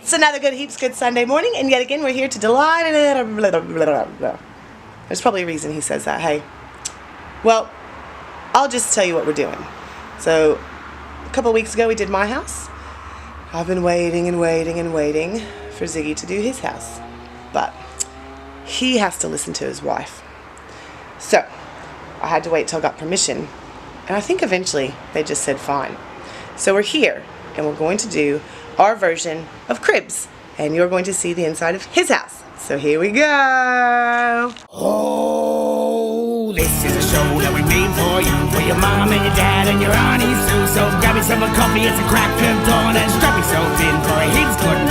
It's another good Heaps Good Sunday morning, and yet again we're here to delight. There's probably a reason he says that, hey. Well, I'll just tell you what we're doing. So, a couple weeks ago we did my house. I've been waiting and waiting and waiting for Ziggy to do his house. But he has to listen to his wife. So, I had to wait till I got permission. And I think eventually they just said fine. So we're here, and we're going to do our version of Cribs. And you're going to see the inside of his house. So here we go. Oh, this is a show that we made for you. For your mom and your dad and your aunties too. So grab yourself a coffee, it's a crack of dawn. And strap yourself in for a Heaps Good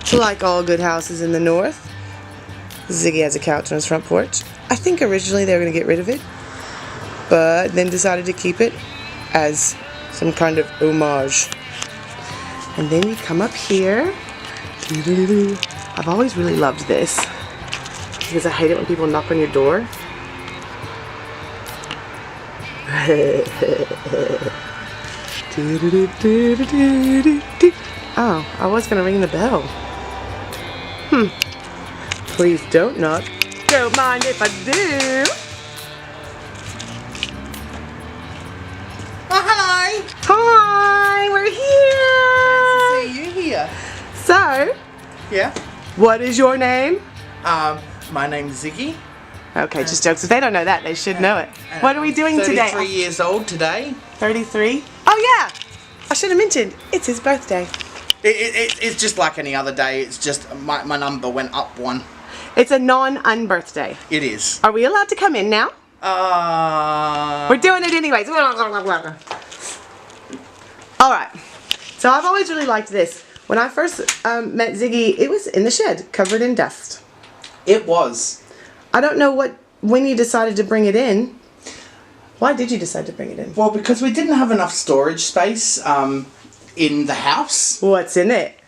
morning. Like all good houses in the north, Ziggy has a couch on his front porch. I think originally they were going to get rid of it, but then decided to keep it as some kind of homage. And then you come up here. I've always really loved this because I hate it when people knock on your door. Oh, I was going to ring the bell. Please don't knock. Don't mind if I do. Oh, hello. Hi, we're here. Nice to see you here. So, Yeah. what is your name? My name's Ziggy. Okay, just jokes. If they don't know that, they should know it. What are we doing today? 33 years old today. 33? Oh, yeah. I should have mentioned, it's his birthday. It's just like any other day. It's just my number went up one. It's a non-unbirthday. It is. Are we allowed to come in now? We're doing it anyways. Alright. So I've always really liked this. When I first met Ziggy, it was in the shed, covered in dust. It was. I don't know when you decided to bring it in. Why did you decide to bring it in? Well, because we didn't have enough storage space in the house. What's in it?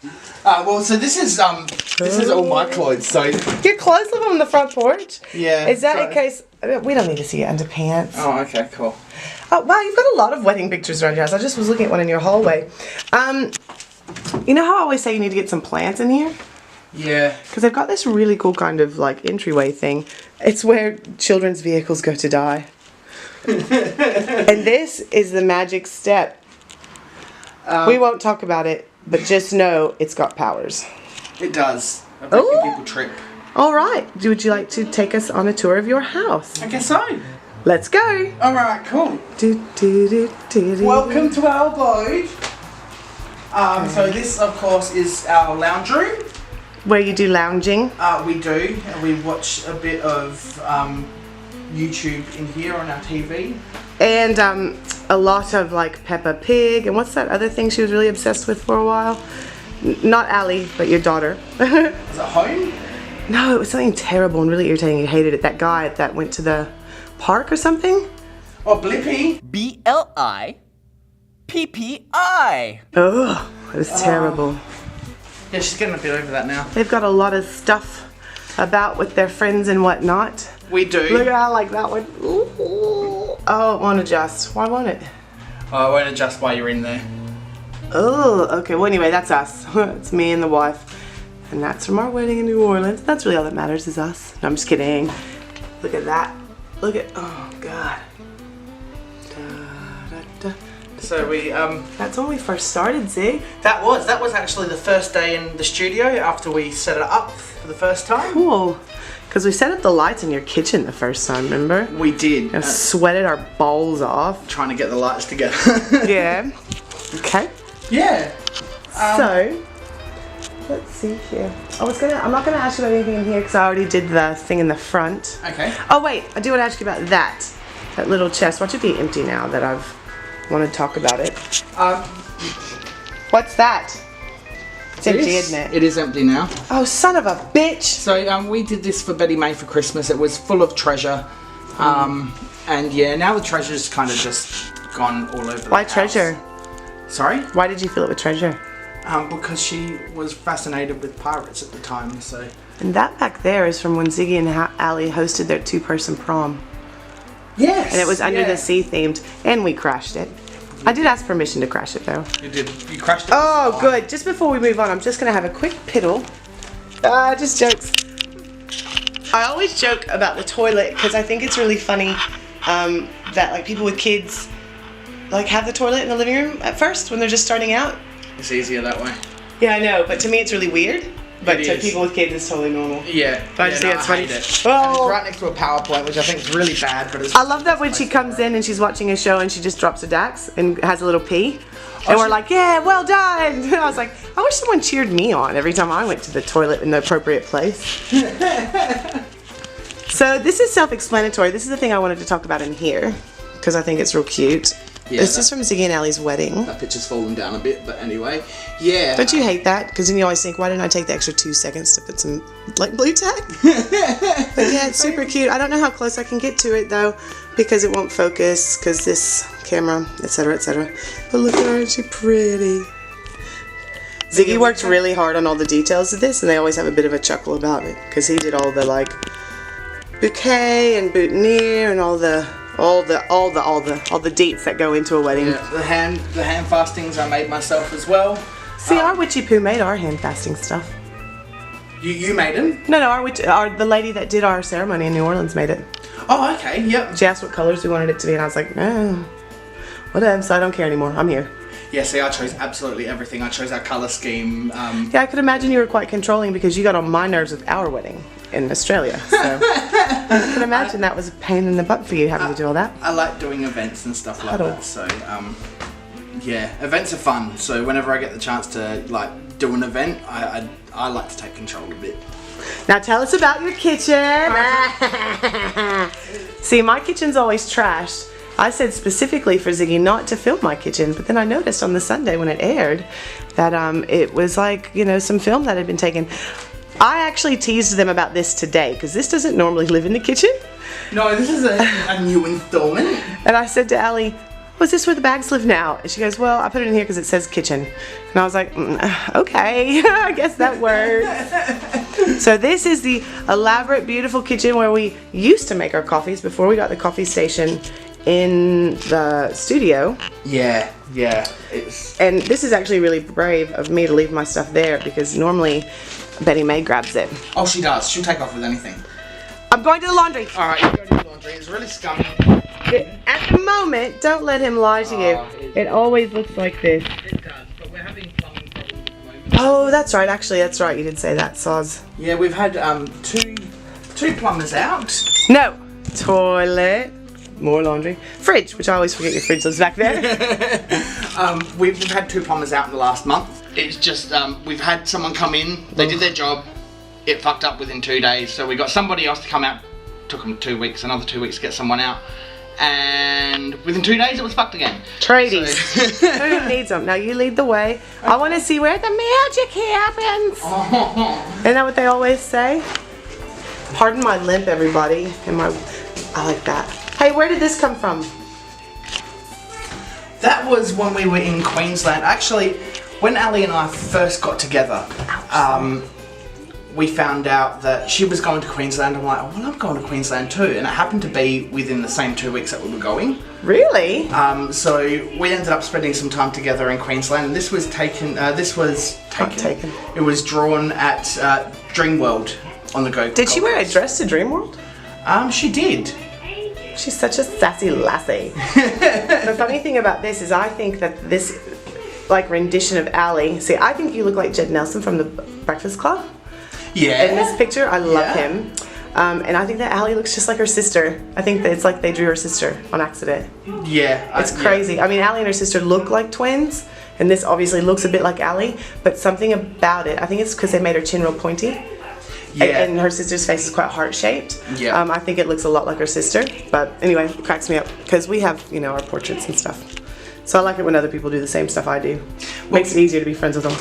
Well, so this is all my clothes. So Your clothes live on the front porch? yeah. Is that so- in case... We don't need to see your underpants. Oh, okay, cool. Oh, wow, you've got a lot of wedding pictures around your house. I just was looking at one in your hallway. You know how I always say you need to get some plants in here? Yeah. Because they've got this really cool kind of like entryway thing. It's where children's vehicles go to die. And this is the magic step. We won't talk about it, but just know it's got powers. It does. I'm making Ooh. people trip. All right. Would you like to take us on a tour of your house? I guess so. Let's go. All right, cool. Do, do, do, do, do. Welcome to our abode. So this, of course, is our lounge room. Where you do lounging. We do. We watch a bit of YouTube in here on our TV. And a lot of like Peppa Pig. And what's that other thing she was really obsessed with for a while? Not Allie, but your daughter. Is it Home? No, it was something terrible and really irritating. You hated it. That guy that went to the park or something. Oh, Blippi. BLIPPI. Oh, it was terrible. Yeah, she's getting a bit over that now. They've got a lot of stuff about with their friends and whatnot. We do. Look at how I like that one. Ooh. Oh, it won't adjust. Why won't it? Oh, I won't adjust while you're in there. Oh, okay. Well, anyway, that's us. It's me and the wife. And that's from our wedding in New Orleans. That's really all that matters is us. No, I'm just kidding. Look at that. Look at, oh, God. So we, That's when we first started, Zig. that was actually the first day in the studio after we set it up for the first time. Cool. Because we set up the lights in your kitchen the first time, remember? We did. And sweated our balls off. Trying to get the lights together. Yeah. Okay. Yeah. So, let's see here. I'm not gonna ask you about anything in here because I already did the thing in the front. Okay. Oh wait, I do want to ask you about that little chest. Watch it be empty now that I've wanted to talk about it. What's that? It's empty, isn't it? It is empty now. Oh, son of a bitch! So we did this for Betty May for Christmas. It was full of treasure. And yeah, now the treasure's kind of just gone all over the Why house. treasure? Sorry? Why did you fill it with treasure? Because she was fascinated with pirates at the time, so... And that back there is from when Ziggy and Allie hosted their 2-person prom. Yes. And it was under the sea themed, and we crashed it. I did ask permission to crash it though. You did. You crashed it. Oh, good. Just before we move on, I'm just gonna have a quick piddle. Just jokes. I always joke about the toilet because I think it's really funny that like people with kids like have the toilet in the living room at first when they're just starting out. It's easier that way. Yeah, I know, but to me it's really weird. But It to is. people with kids, it's totally normal. Yeah. But I just think it's funny. hate it. Oh. And it's right next to a PowerPoint, which I think is really bad, but it's... I love that when she comes in and she's watching a show and she just drops a Dax and has a little pee. And we're like, yeah, well done. And I was like, I wish someone cheered me on every time I went to the toilet in the appropriate place. So this is self-explanatory. This is the thing I wanted to talk about in here because I think it's real cute. Yeah, this is from Ziggy and Allie's wedding. That picture's fallen down a bit, but anyway. Yeah. Don't you hate that? Because then you always think, why didn't I take the extra 2 seconds to put some like blue tack? But yeah, it's super cute. I don't know how close I can get to it though because it won't focus because this camera, etc., etc. But look at her, isn't she pretty? Ziggy worked really hard on all the details of this and they always have a bit of a chuckle about it because he did all the like bouquet and boutonniere and all the dates that go into a wedding. Yeah, the hand fastings I made myself as well. See, our witchy poo made our hand fasting stuff. You made them? No, the lady that did our ceremony in New Orleans made it. Oh, okay, yep. She asked what colors we wanted it to be, and I was like, no, whatever. So I don't care anymore. I'm here. Yeah, see, I chose absolutely everything. I chose our color scheme. Yeah, I could imagine you were quite controlling because you got on my nerves with our wedding in Australia. So I can imagine that was a pain in the butt for you having to do all that. I like doing events and stuff like Huddle. that. So, yeah, events are fun. So whenever I get the chance to like do an event, I like to take control of it. Now tell us about your kitchen. See, my kitchen's always trashed. I said specifically for Ziggy not to film my kitchen, but then I noticed on the Sunday when it aired that it was like, you know, some film that had been taken. I actually teased them about this today because this doesn't normally live in the kitchen. No, this is a new installment. And I said to Allie, was this where the bags live now? And she goes, well, I put it in here because it says kitchen. And I was like, okay, I guess that works. So this is the elaborate, beautiful kitchen where we used to make our coffees before we got the coffee station in the studio. Yeah. And this is actually really brave of me to leave my stuff there because normally Betty May grabs it. Oh, she does. She'll take off with anything. I'm going to the laundry. All right, you go to the laundry. It's really scummy. At the moment, don't let him lie to you. It always looks like this. It does, but we're having plumbing problems at the moment. Oh, that's right. Actually, that's right. You did say that, Soz. Yeah, we've had two plumbers out. No. Toilet. More laundry. Fridge, which I always forget your fridge lives back there. We've had two plumbers out in the last month. It's just, we've had someone come in, they did their job, it fucked up within 2 days, so we got somebody else to come out, took them 2 weeks, another 2 weeks to get someone out, and within 2 days it was fucked again. Tradies. So, who needs them? Now you lead the way. I want to see where the magic happens. Isn't that what they always say? Pardon my limp, everybody. I like that. Hey, where did this come from? That was when we were in Queensland. Actually, when Ali and I first got together, we found out that she was going to Queensland. I'm like, oh, well, I'm going to Queensland too. And it happened to be within the same 2 weeks that we were going. Really? So we ended up spending some time together in Queensland. And this was taken. It was drawn at Dreamworld on the Go. Did she wear a dress to Dreamworld? She did. She's such a sassy lassie. The funny thing about this is I think that this like rendition of Allie, see, I think you look like Jed Nelson from the Breakfast Club. Yeah. In this picture, I love him. And I think that Allie looks just like her sister. I think that it's like they drew her sister on accident. Yeah. It's crazy. Yeah. I mean, Allie and her sister look like twins, and this obviously looks a bit like Allie, but something about it, I think it's because they made her chin real pointy. Yeah. And her sister's face is quite heart-shaped. Yeah. I think it looks a lot like her sister. But anyway, it cracks me up because we have, you know, our portraits and stuff. So I like it when other people do the same stuff I do. Makes it easier to be friends with them.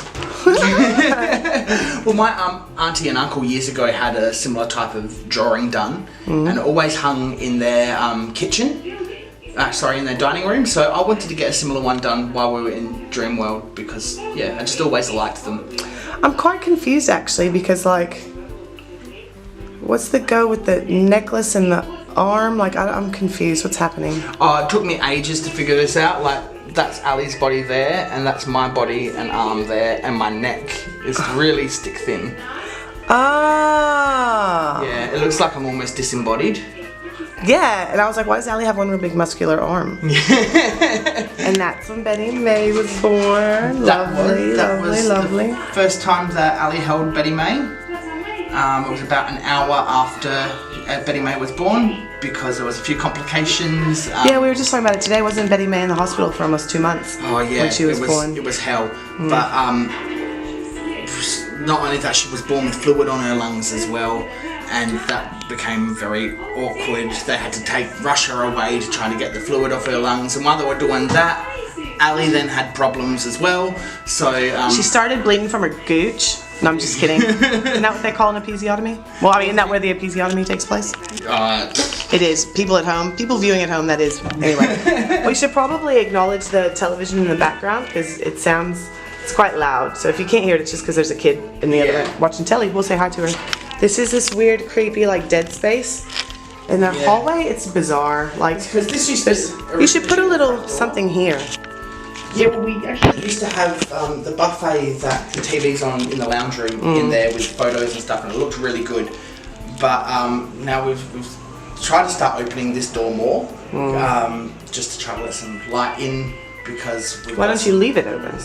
Well, my auntie and uncle years ago had a similar type of drawing done, and it always hung in their kitchen. In their dining room. So I wanted to get a similar one done while we were in Dreamworld because, yeah, I just always liked them. I'm quite confused actually because, like, what's the go with the necklace and the arm? Like, I'm confused. What's happening? Oh, it took me ages to figure this out. Like, that's Ali's body there, and that's my body and arm there, and my neck is really stick thin. Ah. Yeah, it looks like I'm almost disembodied. Yeah, and I was like, why does Ali have one real big muscular arm? And that's when Betty May was born. Lovely. The first time that Ali held Betty May. It was about an hour after Betty May was born because there was a few complications. Yeah, we were just talking about it today. Wasn't Betty May in the hospital for almost 2 months? Oh yeah, when she was born. It was hell. But not only that, she was born with fluid on her lungs as well, and that became very awkward. They had to rush her away to try to get the fluid off her lungs, and while they were doing that, Ali then had problems as well. So she started bleeding from her gooch. No, I'm just kidding. Isn't that what they call an episiotomy? Well, I mean, isn't that where the episiotomy takes place? It is. People at home, people viewing at home, that is. Anyway, we should probably acknowledge the television in the background because it's quite loud. So if you can't hear it, it's just because there's a kid in the other room watching telly. We'll say hi to her. This is this weird, creepy, like dead space in the hallway. It's bizarre. Like, because this you should put a little something here. Yeah, well, we actually used to have the buffet that the TV's on in the lounge room in there with photos and stuff, and it looked really good. But now we've tried to start opening this door more, just to try to let some light in because. Why don't you leave it open?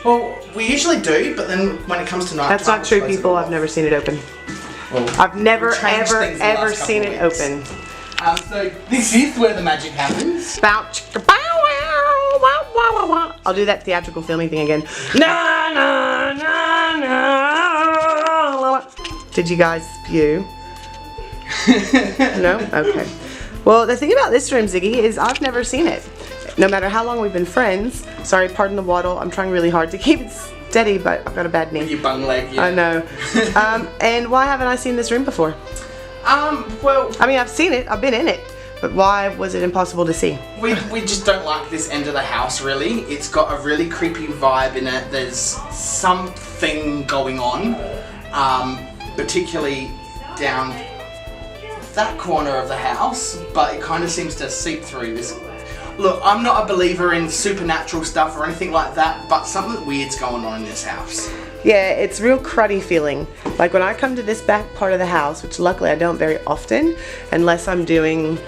Well, we usually do, but then when it comes to night, that's not true, people. I've never seen it open. Well, I've never ever seen it open. So this is where the magic happens. I'll do that theatrical filming thing again. Na na na na. Did you guys spew? No? Okay. Well, the thing about this room, Ziggy, is I've never seen it. No matter how long we've been friends. Sorry, pardon the waddle. I'm trying really hard to keep it steady, but I've got a bad knee. Your bung leg, yeah. I know. And why haven't I seen this room before? Well, I mean, I've seen it. I've been in it. But why was it impossible to see? We just don't like this end of the house, really. It's got a really creepy vibe in it. There's something going on, particularly down that corner of the house, but it kind of seems to seep through this. Look, I'm not a believer in supernatural stuff or anything like that, but something weird's going on in this house. Yeah, it's real cruddy feeling. Like when I come to this back part of the house, which luckily I don't very often, unless I'm doing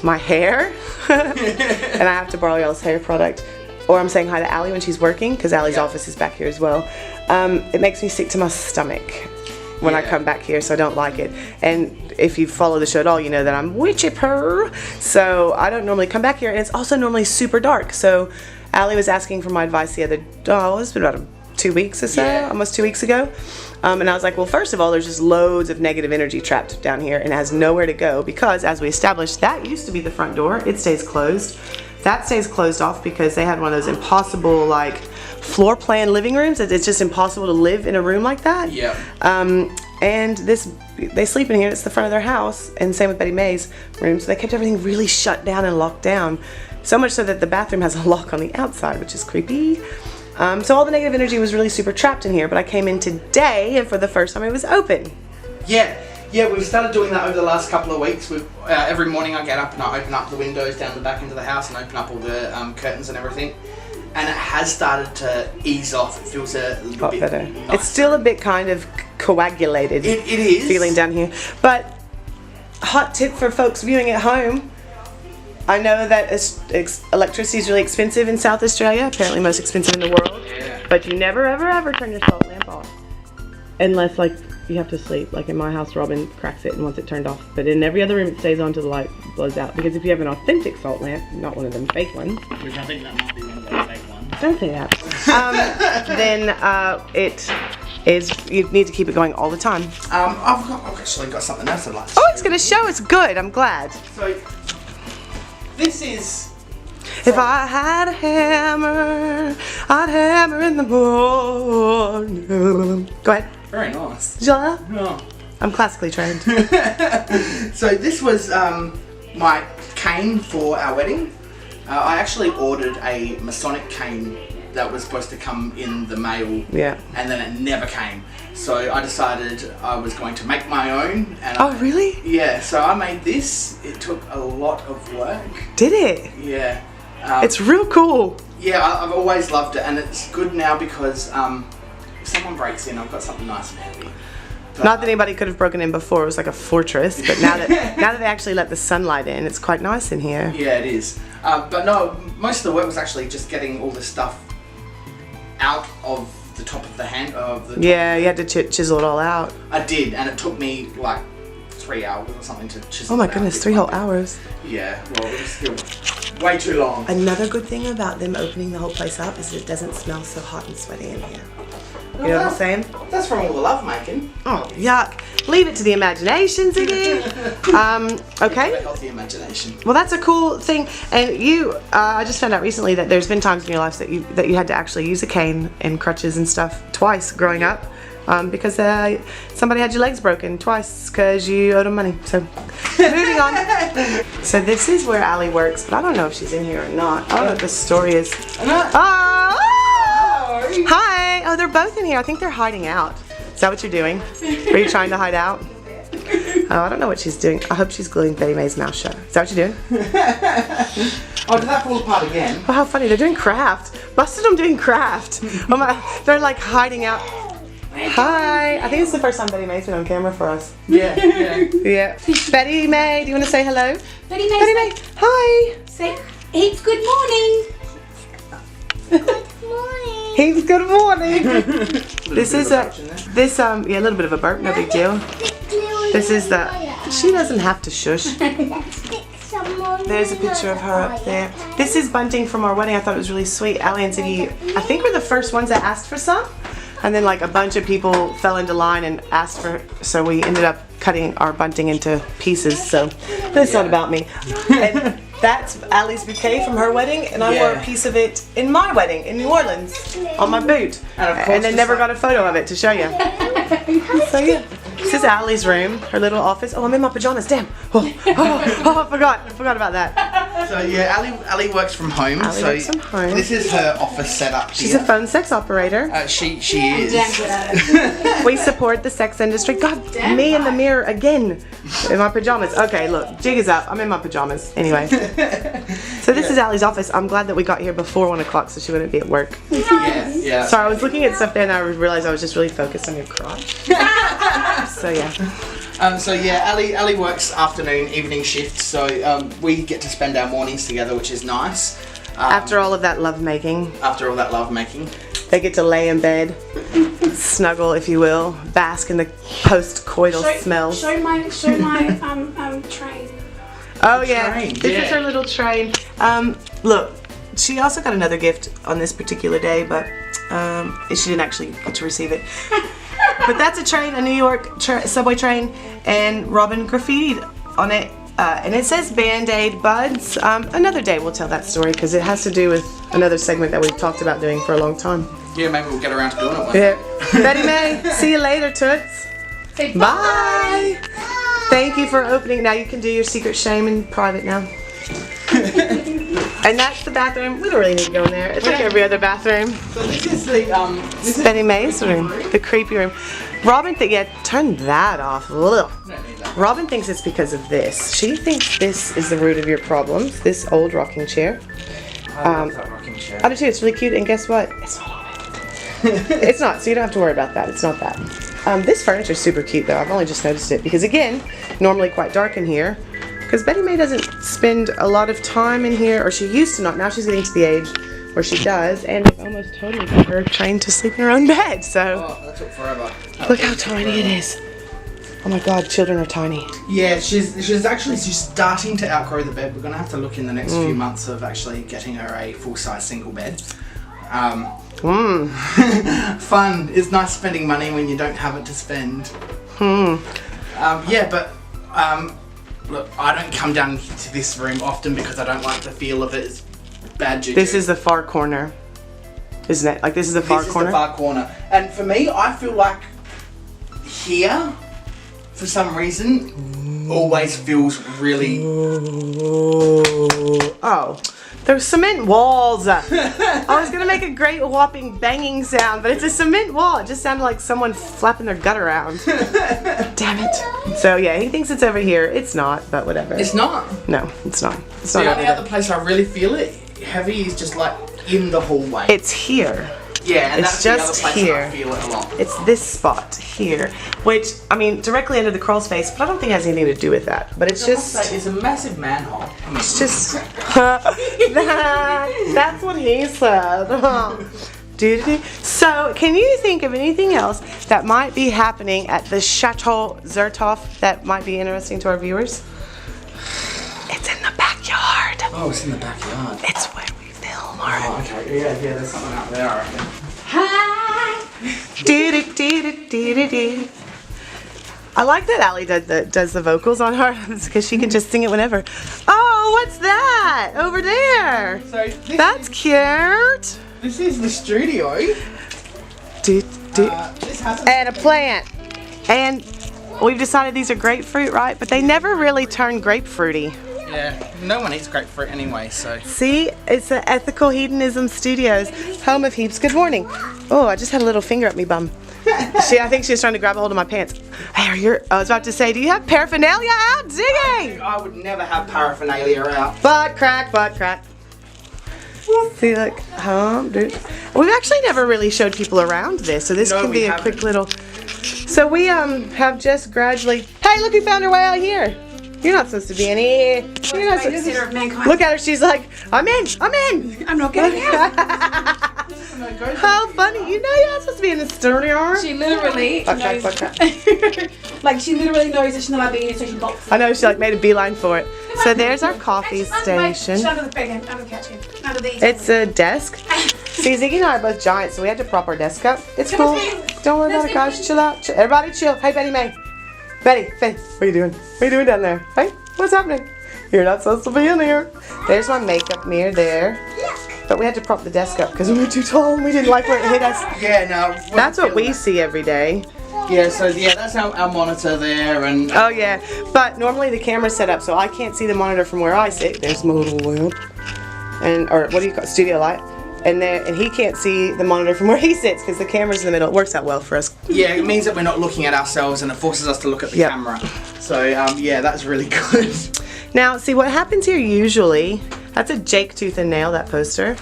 my hair, and I have to borrow y'all's hair product, or I'm saying hi to Ali when she's working, because Ali's office is back here as well. It makes me sick to my stomach when I come back here, so I don't like it. And if you follow the show at all, you know that I'm witchy purr, so I don't normally come back here, and it's also normally super dark. So Ali was asking for my advice the other, it's been about 2 weeks or so, almost 2 weeks ago. And I was like, well, first of all, there's just loads of negative energy trapped down here and it has nowhere to go because, as we established, that used to be the front door. It stays closed. That stays closed off because they had one of those impossible, like, floor plan living rooms. It's just impossible to live in a room like that. Yeah. And they sleep in here. It's the front of their house, and same with Betty May's room. So they kept everything really shut down and locked down. So much so that the bathroom has a lock on the outside, which is creepy. So all the negative energy was really super trapped in here, but I came in today and for the first time it was open. Yeah, we've started doing that over the last couple of weeks. Every morning I get up and I open up the windows down the back into the house and open up all the curtains and everything. And it has started to ease off. It feels a little bit better. nicer. It's still a bit kind of coagulated. It is. Feeling down here. But hot tip for folks viewing at home. I know that electricity is really expensive in South Australia, apparently most expensive in the world. Yeah. But you never, ever, ever turn your salt lamp off. Unless, like, you have to sleep. Like in my house, Robin cracks it and wants it turned off. But in every other room, it stays on till the light blows out. Because if you have an authentic salt lamp, not one of them fake ones. Which I think that might be one of those fake ones. Don't say that. Then it is, you need to keep it going all the time. I've actually got something else I'd like to show. Oh, it's going to show. It's good. I'm glad. So, this is... If I had a hammer, I'd hammer in the morning. Go ahead. Very nice. Ja? Yeah. I'm classically trained. So this was my cane for our wedding. I actually ordered a Masonic cane that was supposed to come in the mail. Yeah. And then it never came. So I decided I was going to make my own. And Oh, really? Yeah, so I made this. It took a lot of work. Did it? Yeah. It's real cool. Yeah, I've always loved it, and it's good now because if someone breaks in, I've got something nice and heavy. But, Not that anybody could have broken in before. It was like a fortress, but now that they actually let the sunlight in, it's quite nice in here. Yeah, it is. But no, most of the work was actually just getting all the stuff out of the top of the hand. Yeah, you had to chisel it all out. I did, and it took me like 3 hours or something to chisel. Oh my it out goodness, bit 3 by whole bit. hours. Yeah, well, it was still way too long. Another good thing about them opening the whole place up is it doesn't smell so hot and sweaty in here. You know what I'm saying? That's from all the love making. Oh, yuck. Leave it to the imagination, Ziggy. Okay. Healthy imagination. Well, that's a cool thing. And you, I just found out recently that there's been times in your life that you had to actually use a cane and crutches and stuff twice growing up. Because somebody had your legs broken twice because you owed them money. So, moving on. So this is where Allie works, but I don't know if she's in here or not. I don't know what the story is. Oh! Hi! Oh, they're both in here. I think they're hiding out. Is that what you're doing? Are you trying to hide out? Oh, I don't know what she's doing. I hope she's gluing Betty Mae's mouth shut. Is that what you're doing? Oh, did that fall apart again? Oh, how funny. They're doing craft. Busted them doing craft. Oh my, they're like hiding out. Hi. I think it's the first time Betty Mae's been on camera for us. Yeah. Yeah. Betty Mae, do you want to say hello? Betty Mae, Betty Mae, hi. say, Heaps good morning. Heaps good morning. This is yeah, a little bit of a burp, no big deal. This is she doesn't have to shush. There's a picture of her up there. This is bunting from our wedding. I thought it was really sweet. Allie and Ziggy, I think, were the first ones that asked for some. And then like a bunch of people fell into line and asked for, so we ended up cutting our bunting into pieces. So that's not about me. And that's Allie's bouquet from her wedding, and I wore a piece of it in my wedding in New Orleans on my boot. And then never got a photo of it to show you. So yeah. This is Allie's room, her little office. Oh, I'm in my pajamas, damn. I forgot about that. So yeah, Allie works from home. Allie works from home. This is her office setup. She's a phone sex operator. She is. We support the sex industry. God, me in the mirror again in my pajamas. Okay, look, jig is up. I'm in my pajamas. Anyway. So this is Allie's office. I'm glad that we got here before 1 o'clock so she wouldn't be at work. Yeah. Sorry, I was looking at stuff there and I realized I was just really focused on your crotch. So yeah. Allie works afternoon, evening shifts, so we get to spend our mornings together, which is nice. After all of that love making. After all that love making. They get to lay in bed, snuggle, if you will, bask in the post-coital smells. Show my train. Oh yeah, train, this is her little train. Look, she also got another gift on this particular day, but she didn't actually get to receive it. But that's a train, a New York subway train, and Robin graffitied on it. And it says Band-Aid Buds. Another day we'll tell that story because it has to do with another segment that we've talked about doing for a long time. Yeah, maybe we'll get around to doing it one. Yeah. Betty Mae, see you later, Toots. Say Bye. Thank you for opening. Now you can do your secret shame in private now. And that's the bathroom. We don't really need to go in there. It's like every other bathroom. So this is the This is Betty Mae's room, the creepy room. Robin turn that off. Ugh. Robin thinks it's because of this. She thinks this is the root of your problems. This old rocking chair. I love that rocking chair. I do too. It's really cute. And guess what? It's not on it. It's not. So you don't have to worry about that. It's not that. This furniture is super cute though. I've only just noticed it because again, normally quite dark in here. Because Betty Mae doesn't spend a lot of time in here, or she used to not. Now she's getting to the age where she does, and it's almost totally got her trained to sleep in her own bed. So Oh, that took forever. look how tiny it is. Oh my God, children are tiny. Yeah, she's actually starting to outgrow the bed. We're gonna have to look in the next few months of actually getting her a full-size single bed. Fun. It's nice spending money when you don't have it to spend. Look, I don't come down to this room often because I don't like the feel of it. It's bad juju. This is the far corner, isn't it? Like this is the far corner. This is the far corner. And for me, I feel like here, for some reason, always feels really... Oh, They're cement walls. I was gonna make a great whopping banging sound, but it's a cement wall. It just sounded like someone flapping their gut around. Damn it. So yeah, he thinks it's over here. It's not, but whatever. It's not. No, it's not. It's The not only over other there. place I really feel it heavy is just like in the hallway. It's here. Yeah, and it's that's just the other place here. that I feel it a lot. It's this spot here, which, I mean, directly under the crawl space, but I don't think it has anything to do with that. But it's just... It's a massive manhole. I mean, It's just... that's what he said. Doo-doo-doo. So, can you think of anything else that might be happening at the Chateau Zertophf that might be interesting to our viewers? It's in the backyard. oh, it's in the backyard. It's where we film our... Oh, okay. Yeah, there's something out there, I reckon. Do-do-do-do-do-do. I like that Allie does the vocals on her because she can just sing it whenever. Oh, what's that over there? So That's cute. this is the studio. This has And a plant. And we've decided these are grapefruit, right? But they never really turn grapefruity. Yeah, no one eats grapefruit anyway, so. See, it's the Ethical Hedonism Studios, home of Heaps. Good morning. Oh, I just had a little finger up me bum. I think she was trying to grab a hold of my pants. Hey, I was about to say, do you have paraphernalia out, Ziggy? I would never have paraphernalia out. Butt crack, butt crack. See, look, dude. We've actually never really showed people around this, so this No, can we be a haven't. quick little. So we have just gradually. Hey, look who found her way out here. You're not supposed to be in here. You're not supposed Center of mankind. Look at her. She's like, I'm in. I'm in. I'm not getting out. How funny. You know you're not supposed to be in the studio. She literally Butt crack, knows. butt crack. Like she literally knows that she's not allowed to be in it, so she bolts. I know she like made a beeline for it. So there's our coffee She's station. under the bed, under the couch, under the. It's a desk. See, Ziggy and I are both giants, so we had to prop our desk up. It's Come on, cool. Betty. Don't worry about it, guys. Chill out. Everybody chill. Hey, Betty May. Betty, what are you doing? What are you doing down there? Hey, what's happening? You're not supposed to be in here. There's my makeup mirror there. But we had to prop the desk up because we were too tall and we didn't like where it hit us. Yeah, no. That's what we see every day. Yeah, so yeah, that's our monitor there, and Oh yeah, but normally the camera's set up so I can't see the monitor from where I sit. There's my little lamp, or what do you call it? Studio light, and he can't see the monitor from where he sits because the camera's in the middle. It works out well for us. yeah, it means that we're not looking at ourselves, and it forces us to look at the Yep. camera. So yeah, that's really good. Now, see what happens here usually. That's a Jake Tooth and Nail, that poster.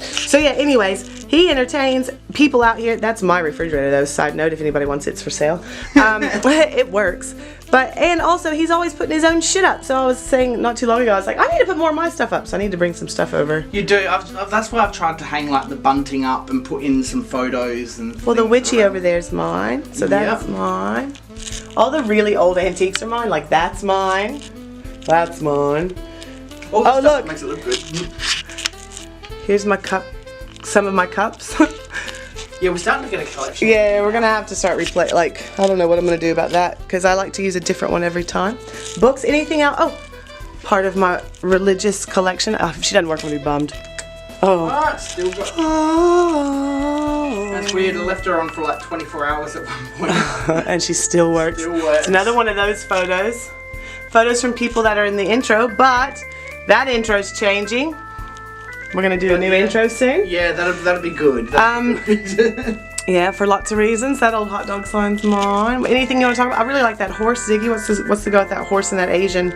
So yeah, anyways, he entertains people out here. That's my refrigerator though, side note, if anybody wants it, it's for sale. It works. And also he's always putting his own shit up. So I was saying not too long ago, I was like, I need to put more of my stuff up, so I need to bring some stuff over. You do. That's why I've tried to hang like the bunting up and put in some photos and. Well, the things witchy around. over there is mine, so that's Yep. mine. All the really old antiques are mine, like that's mine. That's mine. All the Oh, stuff look. that makes it look good. Here's my cup, some of my cups. Yeah, we're starting to get a collection. Yeah, we're gonna have to start like, I don't know what I'm gonna do about that because I like to use a different one every time. Books, anything else? Oh, part of my religious collection. Oh, if she doesn't work, I'm gonna be bummed. Oh. Alright, still got. Oh. That's weird. I left her on for like 24 hours at one point. And she still works. Still works. It's another one of those photos. Photos from people that are in the intro, but that intro's changing. We're gonna do a new intro soon. Yeah, that'll be good. That'll be good. Yeah, for lots of reasons. That old hot dog sign's mine. Anything you want to talk about? I really like that horse, Ziggy. What's the go with that horse and that Asian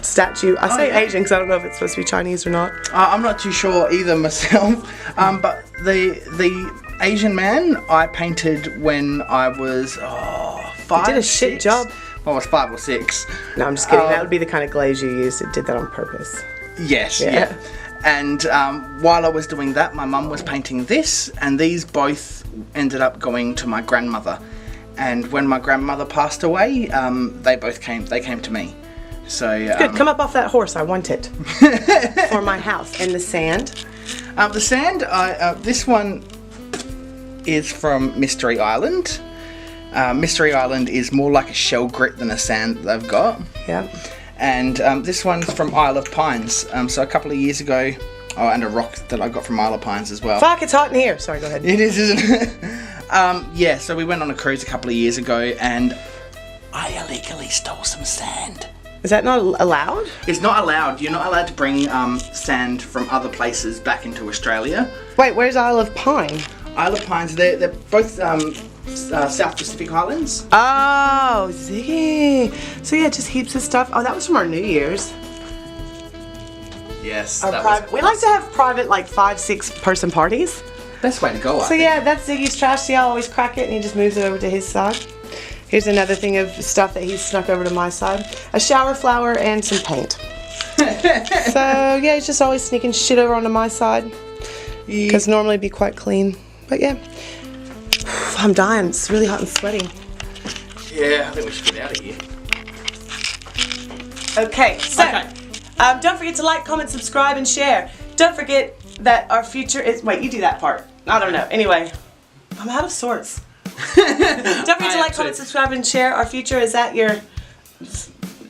statue? I say yeah. Asian because I don't know if it's supposed to be Chinese or not. I'm not too sure either myself. But the Asian man I painted when I was 5. You did a shit 6. job. Well, I was 5 or 6. No, I'm just kidding. That would be the kind of glaze you used. It did that on purpose. Yes, Yeah. yeah. And while I was doing that, my mum was painting this, and these both ended up going to my grandmother. And when my grandmother passed away, they came to me. So Good. Come up off that horse. I want it for my house. And the sand. The sand. This one is from Mystery Island. Mystery Island is more like a shell grit than a sand that they've got. Yeah. And this one's from Isle of Pines. So a couple of years ago, and a rock that I got from Isle of Pines as well. Fuck, it's hot in here. Sorry, go ahead. It is, isn't it? Yeah, so we went on a cruise a couple of years ago, and I illegally stole some sand. Is that not allowed? It's not allowed. You're not allowed to bring sand from other places back into Australia. Wait, where's Isle of Pine? Isle of Pines, they're both South Pacific Islands. Oh, Ziggy. So yeah, just heaps of stuff. Oh, that was from our New Year's. Yes, Our private, we like to have private, like 5-6 person parties. best way to go. So yeah, that's Ziggy's trash. See, I always crack it and he just moves it over to his side. Here's another thing of stuff that he's snuck over to my side. A shower flower and some paint. So yeah, he's just always sneaking shit over onto my side. Because normally it'd be quite clean. But yeah. I'm dying. It's really hot and sweaty. Yeah, I think we should get out of here. Okay, so Okay. Don't forget to like, comment, subscribe, and share. Don't forget that our future is... Wait, you do that part. I don't know. Anyway, I'm out of sorts. Don't forget to like, comment, subscribe, and share. Our future is at your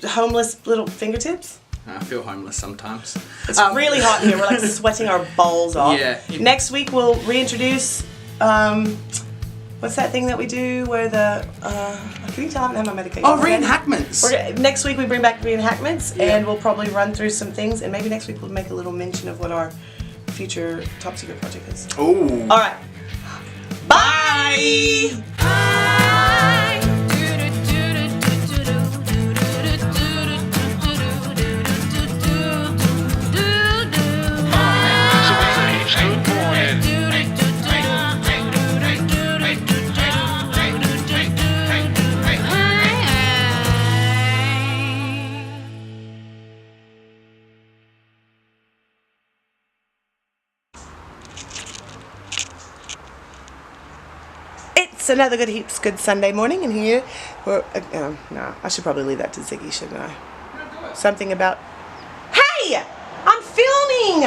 homeless little fingertips. I feel homeless sometimes. It's really hot in here. We're like sweating our balls off. Yeah. Next week we'll reintroduce... what's that thing that we do where the... can you tell I haven't had my medication? Oh, reenactments. Next week we bring back reenactments, and we'll probably run through some things, and maybe next week we'll make a little mention of what our future top secret project is. Ooh. All right. Bye. It's another good Sunday morning, and here we're, no, I should probably leave that to Ziggy, shouldn't I? Something about, hey, I'm filming!